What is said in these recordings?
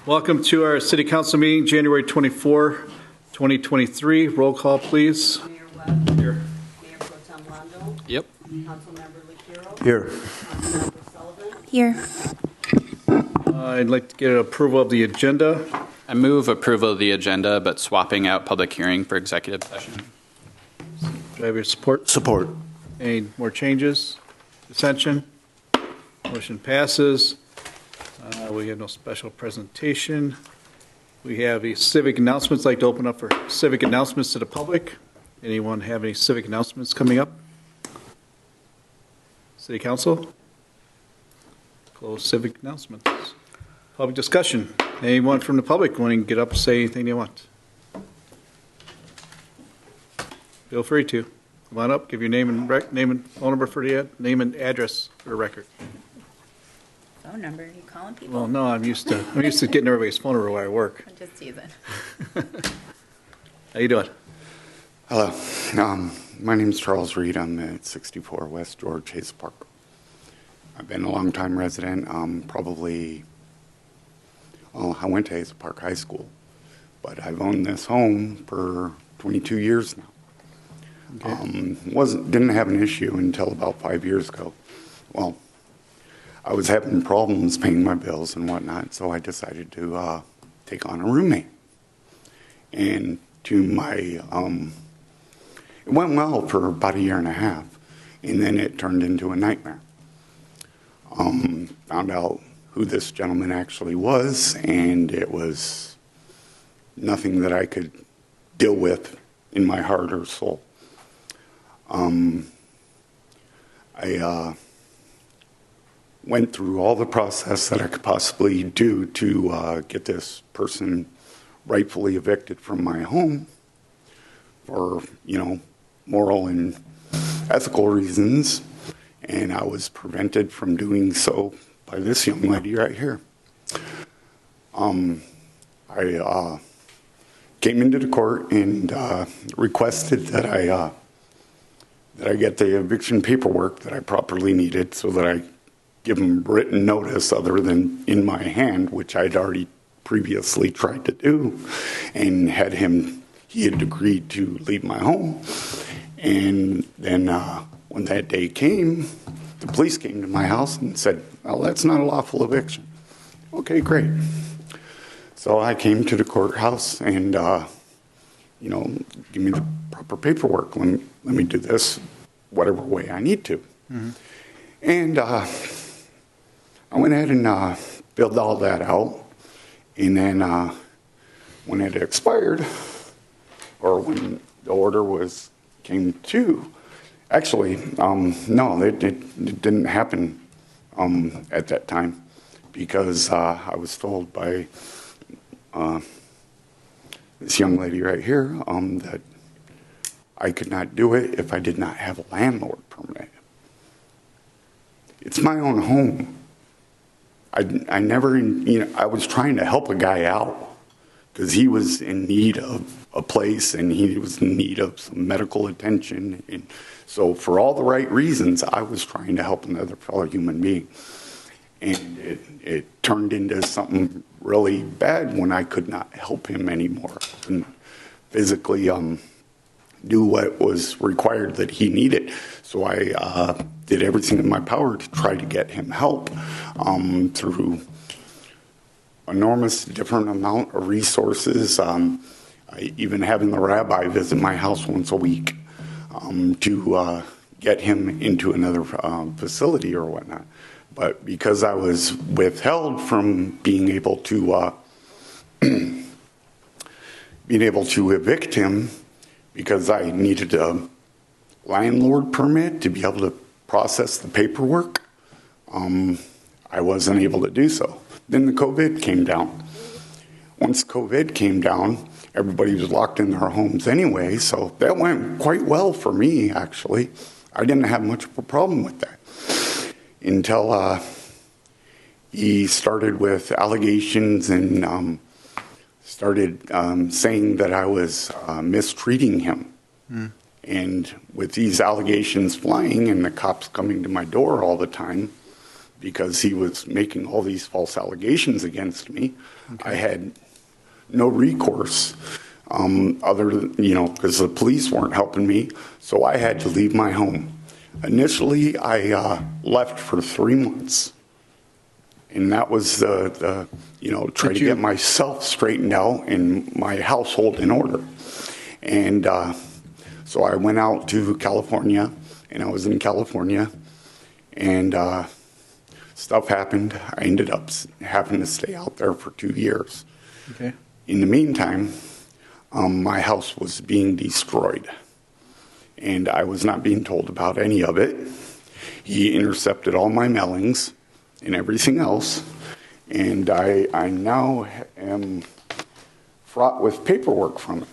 Welcome to our City Council meeting, January 24, 2023. Roll call, please. Mayor Webb. Here. Mayor Pro Tem Londo. Yep. Councilmember Lucchero. Here. Councilmember Sullivan. Here. I'd like to get an approval of the agenda. I move approval of the agenda, but swapping out public hearing for executive session. Do I have your support? Support. Any more changes? Dissension? Motion passes. We have no special presentation. We have a civic announcements. I'd like to open up for civic announcements to the public. Anyone have any civic announcements coming up? City Council? Close civic announcements. Public discussion. Anyone from the public want to get up and say anything they want? Feel free to. Come on up, give your name and phone number for the name and address for the record. Phone number? Are you calling people? Well, no, I'm used to getting everybody's phone number where I work. I'm just teasing. How you doing? Hello. My name is Charles Reed. I'm at 64 West George Hazel Park. I've been a long-time resident. I went to Hazel Park High School, but I've owned this home for 22 years now. Okay. Didn't have an issue until about 5 years ago. Well, I was having problems paying my bills and whatnot, so I decided to take on a roommate. And it went well for about a year and a half, and then it turned into a nightmare. Found out who this gentleman actually was, and it was nothing that I could deal with in my heart or soul. I went through all the process that I could possibly do to get this person rightfully evicted from my home for, moral and ethical reasons, and I was prevented from doing so by this young lady right here. I came into the court and requested that I get the eviction paperwork that I properly needed so that I give him written notice other than in my hand, which I'd already previously tried to do, and he had agreed to leave my home. And then when that day came, the police came to my house and said, well, that's not a lawful eviction. Okay, great. So I came to the courthouse and, give me the proper paperwork. Let me do this whatever way I need to. Mm-hmm. And I went ahead and filled all that out. And then when it expired, or when the order came to, actually, no, it didn't happen at that time, because I was told by this young lady right here that I could not do it if I did not have a landlord permit. It's my own home. I was trying to help a guy out because he was in need of a place and he was in need of some medical attention. And so for all the right reasons, I was trying to help another fellow human being. And it turned into something really bad when I could not help him anymore and physically do what was required that he needed. So I did everything in my power to try to get him help through enormous different amount of resources. Even having the rabbi visit my house once a week to get him into another facility or whatnot. But because I was withheld from being able to evict him, because I needed a landlord permit to be able to process the paperwork, I wasn't able to do so. Then the COVID came down. Once COVID came down, everybody was locked in their homes anyway, so that went quite well for me, actually. I didn't have much of a problem with that until he started with allegations and started saying that I was mistreating him. And with these allegations flying and the cops coming to my door all the time, because he was making all these false allegations against me. I had no recourse other than, because the police weren't helping me, so I had to leave my home. Initially, I left for 3 months, and that was try to get myself straightened out and my household in order. And so I went out to California, and I was in California, and stuff happened. I ended up having to stay out there for 2 years. Okay. In the meantime, my house was being destroyed, and I was not being told about any of it. He intercepted all my mailings and everything else, and I now am fraught with paperwork from it.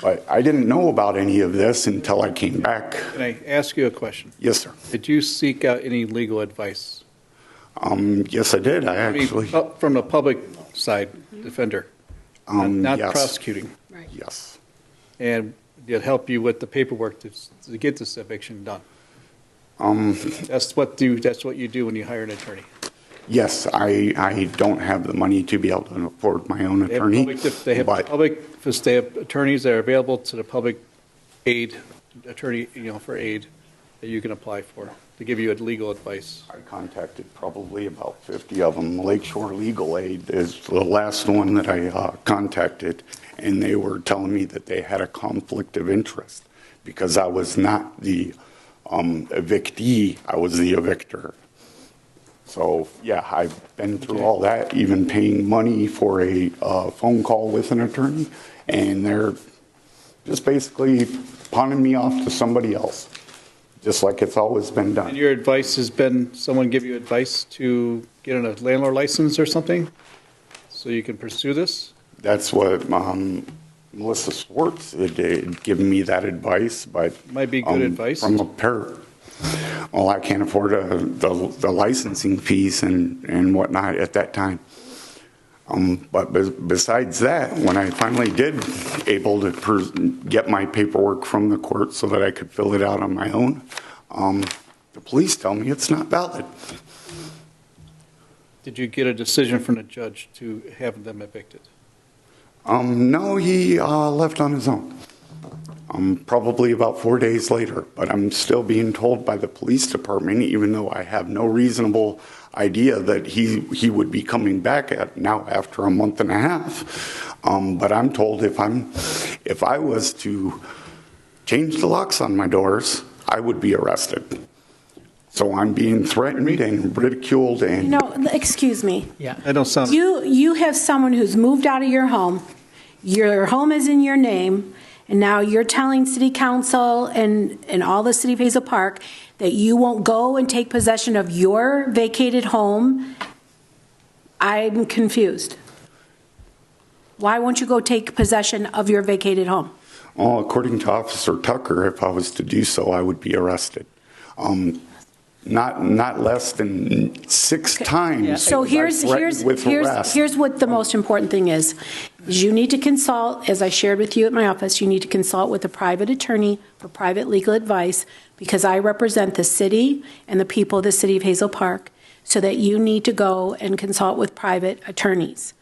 But I didn't know about any of this until I came back. Can I ask you a question? Yes, sir. Did you seek out any legal advice? Yes, I did. I actually. From the public side, defender, not yes. prosecuting. Right. Yes. And did it help you with the paperwork to get this eviction done? That's what you do when you hire an attorney. Yes, I don't have the money to be able to afford my own attorney. They have attorneys that are available to the public aid, attorney, for aid that you can apply for, to give you legal advice. I contacted probably about 50 of them. Lakeshore Legal Aid is the last one that I contacted, and they were telling me that they had a conflict of interest because I was not the evictee, I was the evictor. So, yeah, I've been through all that, even paying money for a phone call with an attorney, and they're just basically pawning me off to somebody else, just like it's always been done. And your advice has been, someone give you advice to get a landlord license or something so you can pursue this? That's what Melissa Swartz had given me that advice, but Might be good advice. From a parent. Well, I can't afford the licensing fees and whatnot at that time. But besides that, when I finally did able to get my paperwork from the court so that I could fill it out on my own, the police tell me it's not valid. Did you get a decision from the judge to have them evicted? No, he left on his own. Probably about 4 days later, but I'm still being told by the police department, even though I have no reasonable idea that he would be coming back now after a month and a half. But I'm told if I was to change the locks on my doors, I would be arrested. So I'm being threatened and ridiculed and. Excuse me. Yeah. I don't sound. You have someone who's moved out of your home. Your home is in your name. And now you're telling City Council and all the City of Hazel Park that you won't go and take possession of your vacated home. I'm confused. Why won't you go take possession of your vacated home? Well, according to Officer Tucker, if I was to do so, I would be arrested. Not less than 6 times. So here's what the most important thing is you need to consult, as I shared with you at my office, you need to consult with a private attorney for private legal advice because I represent the city and the people of the City of Hazel Park, so that you need to go and consult with private attorneys.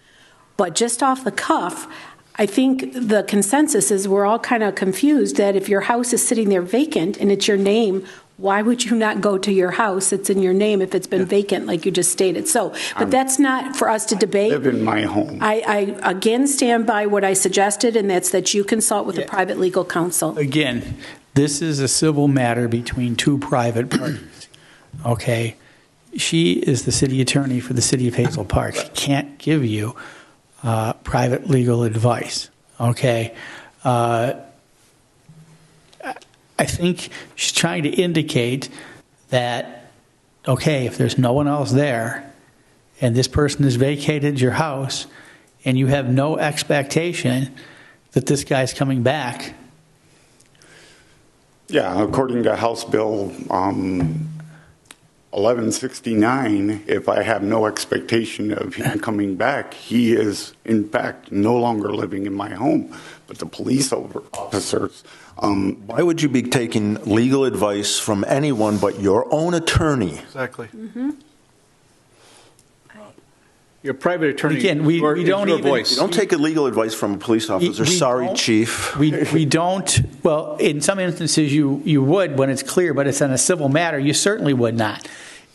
But just off the cuff, I think the consensus is we're all kind of confused that if your house is sitting there vacant and it's your name, why would you not go to your house that's in your name if it's been vacant, like you just stated? So, but that's not for us to debate. I live in my home. I again stand by what I suggested, and that's that you consult with a private legal counsel. Again, this is a civil matter between 2 private parties, okay? She is the city attorney for the City of Hazel Park. She can't give you private legal advice, okay? I think she's trying to indicate that, okay, if there's no one else there and this person has vacated your house and you have no expectation that this guy's coming back. Yeah, according to House Bill 1169, if I have no expectation of him coming back, he is, in fact, no longer living in my home. But the police officers... Why would you be taking legal advice from anyone but your own attorney? Exactly. Mm-hmm. Your private attorney. Again, we is don't your even- voice. Don't take legal advice from a police officer. We Sorry, don't- chief. We don't, well, in some instances you would when it's clear, but it's on a civil matter, you certainly would not.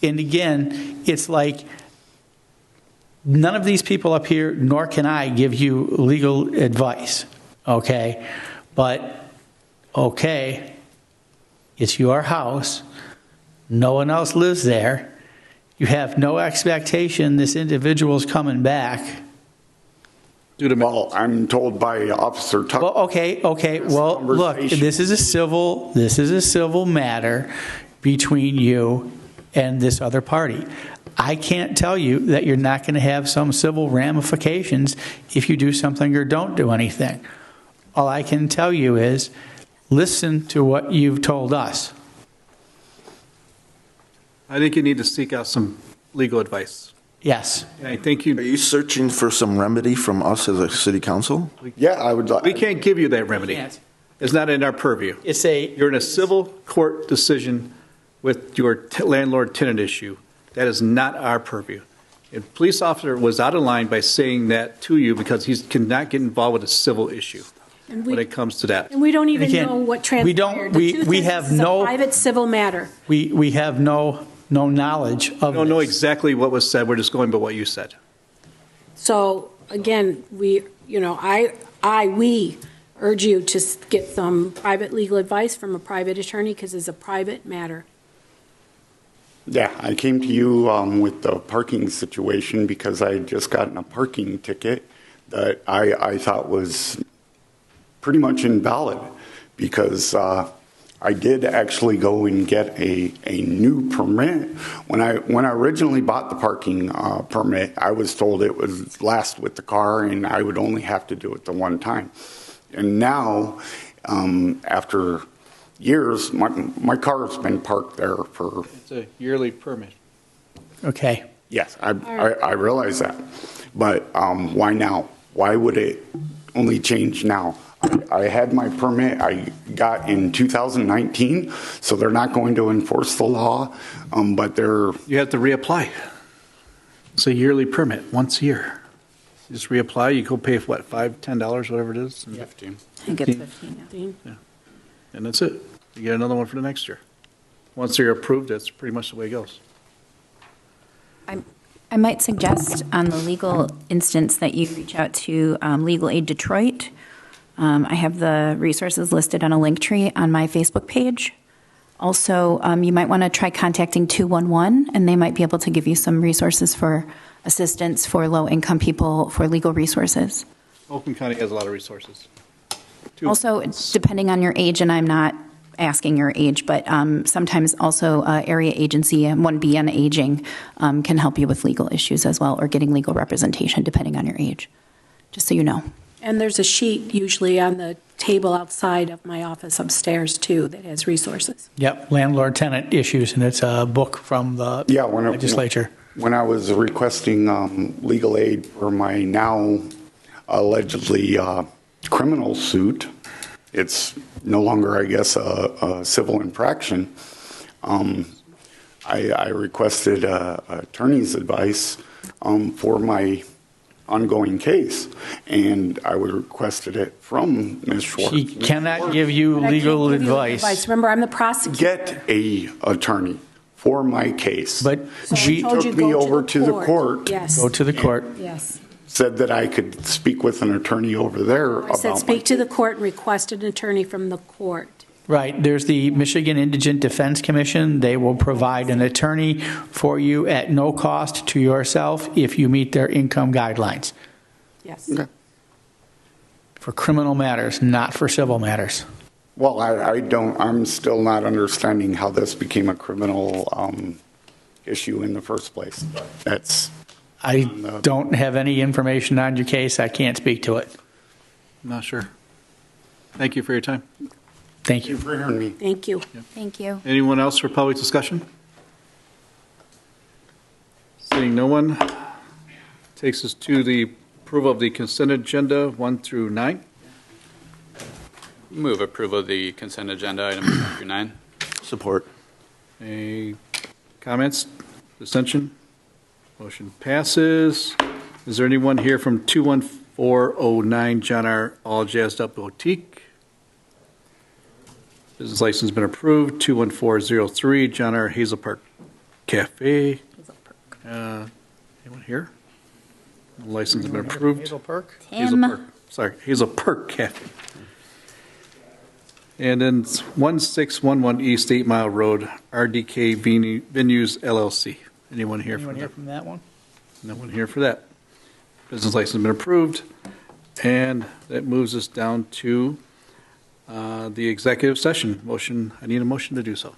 And again, it's like, none of these people up here, nor can I give you legal advice, okay? But, okay, it's your house, no one else lives there, you have no expectation this individual's coming back. Due to Well, I'm told by Officer Tucker. Well, okay, well, look, Conversation. this is a civil matter between you and this other party. I can't tell you that you're not going to have some civil ramifications if you do something or don't do anything. All I can tell you is, listen to what you've told us. I think you need to seek out some legal advice. Yes. And I think Are you, you searching for some remedy from us as a city council? Yeah, I would like. we can't give you that remedy. Can't. It's not in our purview. It's a, You're in a civil court decision with your landlord-tenant issue. That is not our purview. A police officer was out of line by saying that to you because he cannot get involved with a civil issue And when we, it comes to that. and we don't even Again, know what we don't- transpired. we- The truth we is, have this is a no- private civil matter. we have no knowledge of I don't know this. exactly what was said. We're just going by what you said. So again, we urge you to get some private legal advice from a private attorney because it's a private matter. Yeah, I came to you with the parking situation because I had just gotten a parking ticket that I thought was pretty much invalid because I did actually go and get a new permit. When I originally bought the parking permit, I was told it was last with the car and I would only have to do it the one time. And now, after years, my car's been parked there for, It's a yearly permit. Okay. yes, I realize that. But why now? Why would it only change now? I had my permit I got in 2019, so they're not going to enforce the law, but they're, You have to reapply. It's a yearly permit, once a year. You just reapply, you go pay, what, $5, $10, whatever it is? and- 15. I think it's 15 now. And that's it. You get another one for the next year. Once they're approved, that's pretty much the way it goes. I might suggest on the legal instance that you reach out to Legal Aid Detroit. I have the resources listed on a link tree on my Facebook page. Also, you might want to try contacting 211, and they might be able to give you some resources for assistance for low-income people for legal resources. Oakland County has a lot of resources. Also, depending on your age, and I'm not asking your age, but sometimes also area agency, 1B on aging, can help you with legal issues as well, or getting legal representation, depending on your age, just so you know. And there's a sheet usually on the table outside of my office upstairs too that has resources. Yep, landlord-tenant issues, and it's a book from the yeah, legislature. when I was requesting legal aid for my now allegedly criminal suit, it's no longer, I guess, a civil infraction. I requested attorney's advice for my ongoing case, and I requested it from Ms. Schwartz. She cannot give you But I can't legal give you advice. Remember, I'm the prosecutor. Get a attorney for my case. But So I she, told you took me go over to the court. Yes, go to the court. yes. Said that I could speak with an attorney over there I said, about speak to the court and request an attorney from the court. Right, there's the Michigan Indigent Defense Commission. They will provide an attorney for you at no cost to yourself if you meet their income guidelines. Yes. Okay. For criminal matters, not for civil matters. Well, I'm still not understanding how this became a criminal issue in the first place. That's, I don't have any information on your case. I can't speak to it. Not sure. Thank you for your time. Thank thank you you. for hearing me. Thank you. Thank you. Anyone else for public discussion? Seeing no one, takes us to the approval of the consent agenda 1 through 9. Move approval of the consent agenda items 1 through 9. Support. Any comments, dissension? Motion passes. Is there anyone here from 21409 John R. All Jazzed Up Boutique? Business license been approved. 21403 John R. Hazel Park Cafe. Anyone here? License has been approved. Hazel Park? Hazel Tim. Park. Sorry, Hazel Park Cafe. And then 1611 East 8 Mile Road, RDK Venues LLC. Anyone here Anyone from here that? from that one? No one here for that. Business license has been approved. And that moves us down to the executive session. I need a motion to do so.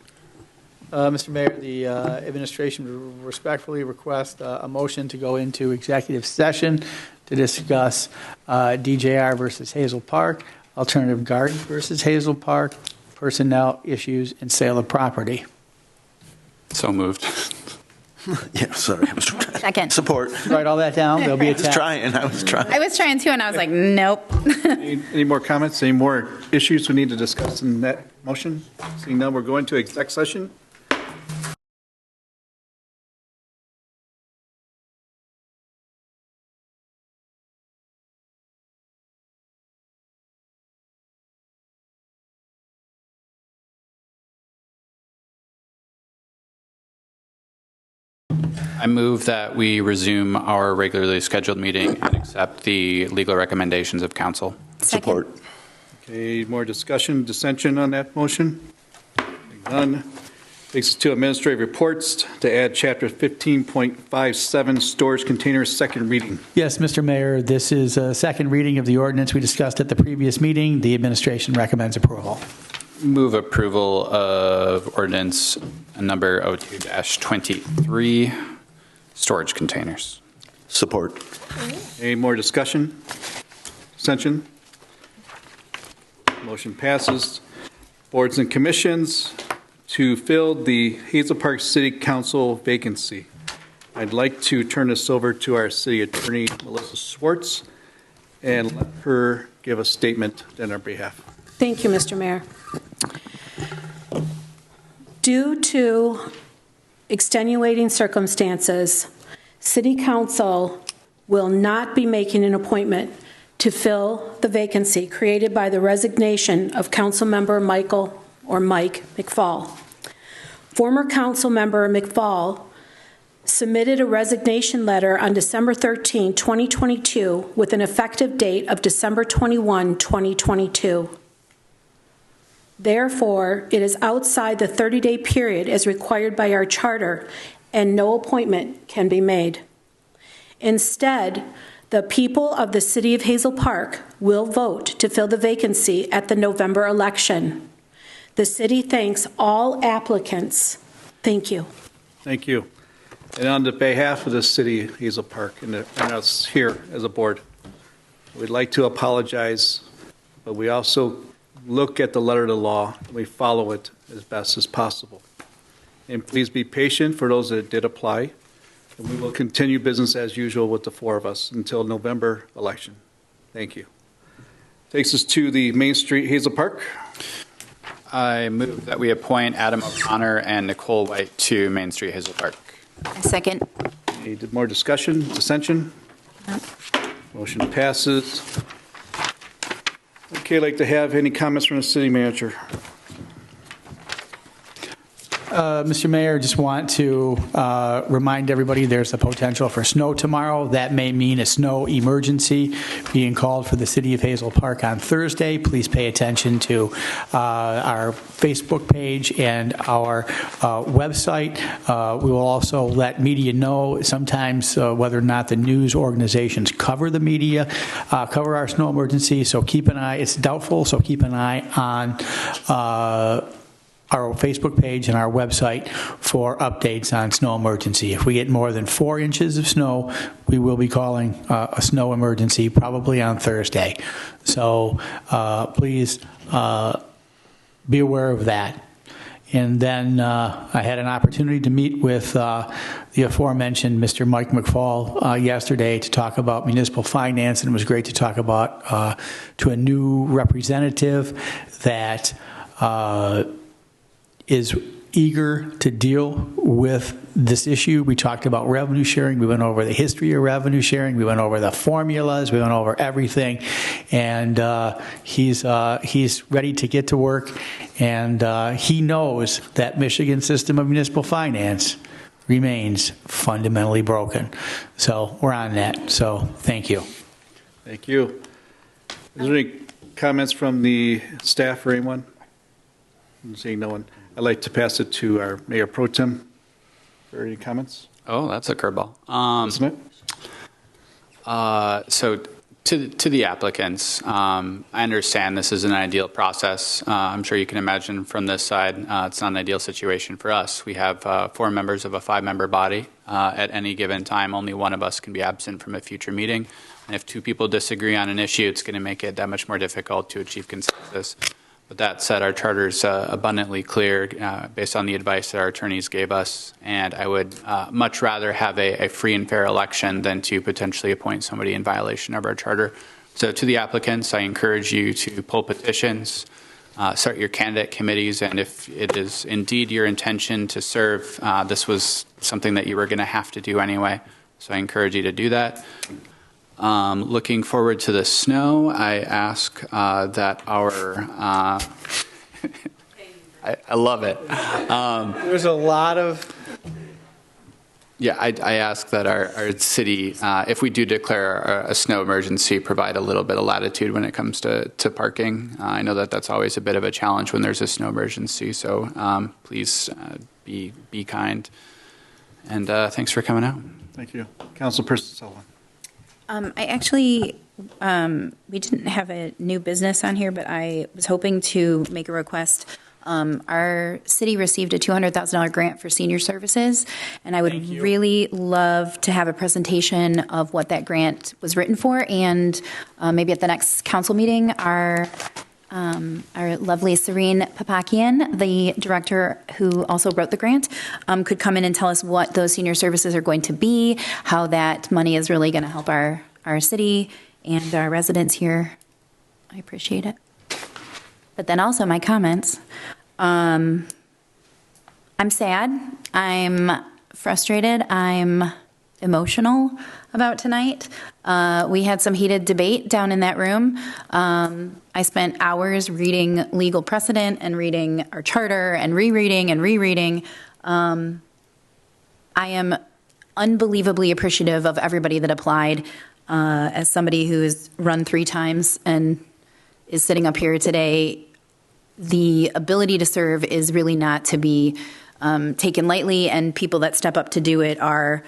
Mr. Mayor, the administration respectfully request a motion to go into executive session to discuss DJR versus Hazel Park, Alternative Gardens versus Hazel Park, personnel issues, and sale of property. So moved. Yeah, sorry. I was trying. Second. Support. Write all that down. There'll be a I was trying. I was trying to, and I was like, nope. Any more comments? Any more issues we need to discuss in that motion? Seeing none, we're going to exec session. I move that we resume our regularly scheduled meeting and accept the legal recommendations of council. Support. Okay, more discussion, dissension on that motion? Hearing none. Takes us to administrative reports to add chapter 15.57 storage containers, second reading. Yes, Mr. Mayor, this is a second reading of the ordinance we discussed at the previous meeting. The administration recommends approval. Move approval of ordinance number 02-23, storage containers. Support. Any more discussion? Dissension? Motion passes. Boards and commissions to fill the Hazel Park City Council vacancy. I'd like to turn this over to our city attorney, Melissa Swartz, and let her give a statement on our behalf. Thank you, Mr. Mayor. Due to extenuating circumstances, City Council will not be making an appointment to fill the vacancy created by the resignation of Councilmember Mike McFall. Former Councilmember McFall submitted a resignation letter on December 13, 2022, with an effective date of December 21, 2022. Therefore, it is outside the 30-day period as required by our charter, and no appointment can be made. Instead, the people of the City of Hazel Park will vote to fill the vacancy at the November election. The city thanks all applicants. Thank you. Thank you. And on behalf of the city of Hazel Park and us here as a board, we'd like to apologize, but we also look at the letter of the law and we follow it as best as possible. And please be patient for those that did apply. And we will continue business as usual with the four of us until November election. Thank you. Takes us to the Main Street Hazel Park. I move that we appoint Adam O'Connor and Nicole White to Main Street Hazel Park. Second. Any more discussion, dissension? No. Motion passes. Okay, I'd like to have any comments from the city manager. Mr. Mayor, just want to remind everybody there's a potential for snow tomorrow. That may mean a snow emergency being called for the city of Hazel Park on Thursday. Please pay attention to our Facebook page and our website. We will also let media know sometimes whether or not the news organizations cover the media, cover our snow emergency. So keep an eye. It's doubtful, so keep an eye on our Facebook page and our website for updates on snow emergency. If we get more than 4 inches of snow, we will be calling a snow emergency probably on Thursday. So please be aware of that. And then I had an opportunity to meet with the aforementioned Mr. Mike McFall yesterday to talk about municipal finance, and it was great to talk about to a new representative that is eager to deal with this issue. We talked about revenue sharing. We went over the history of revenue sharing. We went over the formulas. We went over everything. And he's ready to get to work. And he knows that Michigan system of municipal finance remains fundamentally broken. So we're on that. So thank you. Thank you. Is there any comments from the staff or anyone? I'm seeing no one. I'd like to pass it to our Mayor Pro Tem. Are there any comments? Oh, that's a curveball. Isn't it? So to the applicants, I understand this is an ideal process. I'm sure you can imagine from this side, it's not an ideal situation for us. We have 4 members of a 5-member body. At any given time, only one of us can be absent from a future meeting. And if 2 people disagree on an issue, it's going to make it that much more difficult to achieve consensus. But that said, our charter is abundantly clear based on the advice that our attorneys gave us, and I would much rather have a free and fair election than to potentially appoint somebody in violation of our charter. So to the applicants, I encourage you to pull petitions, start your candidate committees, and if it is indeed your intention to serve, this was something that you were going to have to do anyway. So I encourage you to do that. Looking forward to the snow, I ask that our, I love it. There's a lot of... Yeah, I ask that our city, if we do declare a snow emergency, provide a little bit of latitude when it comes to parking. I know that that's always a bit of a challenge when there's a snow emergency, so please be kind. And thanks for coming out. Thank you. Councilperson Sullivan. I actually, we didn't have a new business on here, but I was hoping to make a request. Our city received a $200,000 grant for senior services, and I would really love to have a presentation of what that grant was written for, and maybe at the next council meeting, our lovely Serene Papakian, the director who also wrote the grant, could come in and tell us what those senior services are going to be, how that money is really going to help our city and our residents here. I appreciate it. But then also my comments. I'm sad. I'm frustrated. I'm emotional about tonight. We had some heated debate down in that room. I spent hours reading legal precedent and reading our charter and rereading and rereading. I am unbelievably appreciative of everybody that applied. As somebody who has run 3 times and is sitting up here today, the ability to serve is really not to be taken lightly, and people that step up to do it are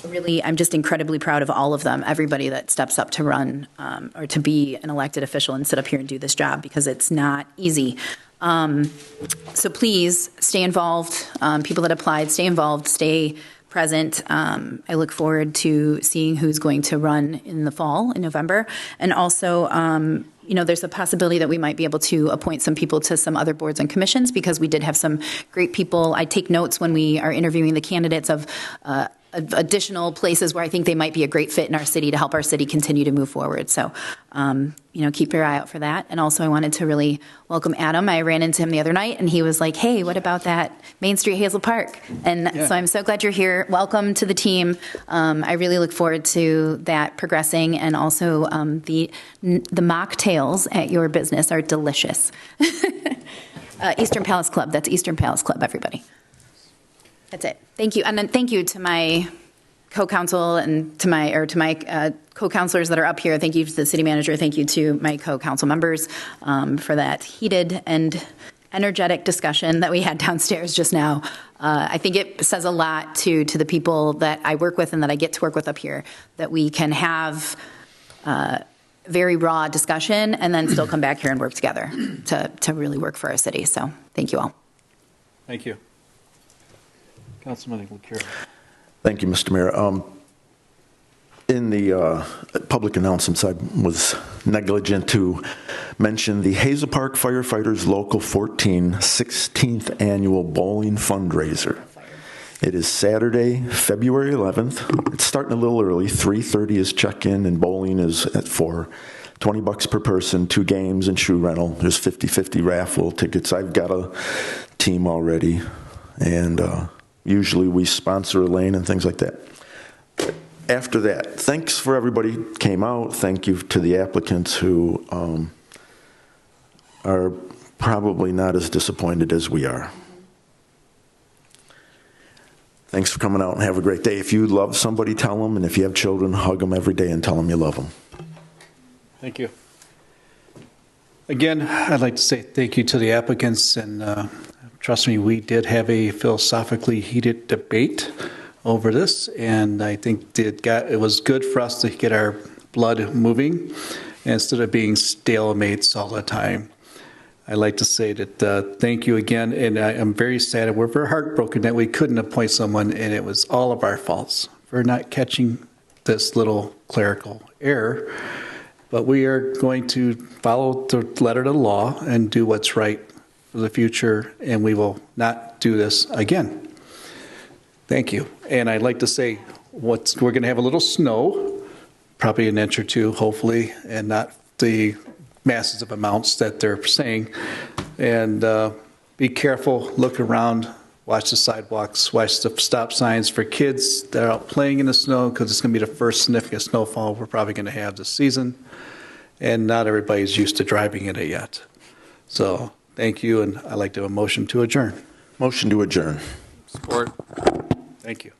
really, I'm just incredibly proud of all of them, everybody that steps up to run or to be an elected official and sit up here and do this job, because it's not easy. So please stay involved. People that applied, stay involved, stay present. I look forward to seeing who's going to run in the fall, in November. And also, there's a possibility that we might be able to appoint some people to some other boards and commissions, because we did have some great people. I take notes when we are interviewing the candidates of additional places where I think they might be a great fit in our city to help our city continue to move forward. So, keep your eye out for that. And also I wanted to really welcome Adam. I ran into him the other night and he was like, hey, what about that Main Street Hazel Park? And so I'm so glad you're here. Welcome to the team. I really look forward to that progressing. And also the mocktails at your business are delicious. Eastern Palace Club. That's Eastern Palace Club, everybody. That's it. Thank you. And then thank you to my co-counsel and to my co-counselors that are up here. Thank you to the city manager. Thank you to my co-council members for that heated and energetic discussion that we had downstairs just now. I think it says a lot to the people that I work with and that I get to work with up here, that we can have very raw discussion and then still come back here and work together to really work for our city. So thank you all. Thank you. Councilman LaCure. Thank you, Mr. Mayor. In the public announcements, I was negligent to mention the Hazel Park Firefighters Local 14 16th Annual Bowling Fundraiser. It is Saturday, February 11th. It's starting a little early. 3:30 is check-in, and bowling is for $20 per person, 2 games and shoe rental. There's 50-50 raffle tickets. I've got a team already. and usually we sponsor a lane and things like that. After that, thanks for everybody who came out. Thank you to the applicants who are probably not as disappointed as we are. Thanks for coming out and have a great day. If you love somebody, tell them, and if you have children, hug them every day and tell them you love them. Thank you. Again, I'd like to say thank you to the applicants, and trust me, we did have a philosophically heated debate over this, and I think it was good for us to get our blood moving instead of being stalemates all the time. I'd like to say that thank you again, and I am very sad. We're very heartbroken that we couldn't appoint someone, and it was all of our faults for not catching this little clerical error. But we are going to follow the letter of the law and do what's right for the future, and we will not do this again. Thank you. And I'd like to say we're going to have a little snow, probably an inch or two, hopefully, and not the massive amounts that they're saying. And be careful, look around, watch the sidewalks, watch the stop signs for kids that are out playing in the snow, because it's going to be the first significant snowfall we're probably going to have this season. And not everybody's used to driving in it yet. So thank you, and I'd like to have a motion to adjourn. Motion to adjourn. Support. Thank you.